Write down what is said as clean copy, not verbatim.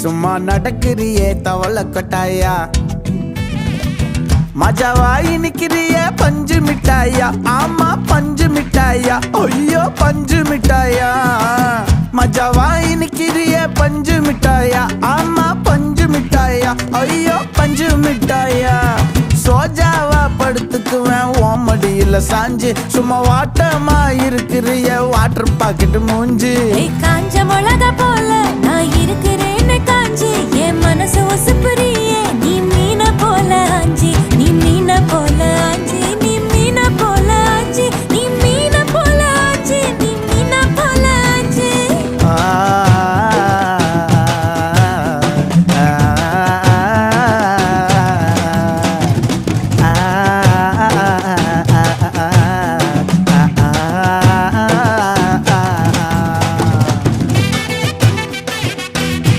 சும்மா நடக்கிறியே தவள கொட்டாயா மஜாவாயி நிக்கிறிய பஞ்சு மிட்டாயா ஆமா பஞ்சு மிட்டாயா ஐயோ பஞ்சு மிட்டாயா மஜாவாயி நிக்கிறிய பஞ்சு மிட்டாயா ஆமா பஞ்சு மிட்டாயா ஐயோ பஞ்சு மிட்டாயா சோஜாவா படுத்துக்குவேன் ஓமடியில சாஞ்சு சும்மா வாட்டமா இருக்கிறிய வாட்டர் பாக்கெட் மூஞ்சி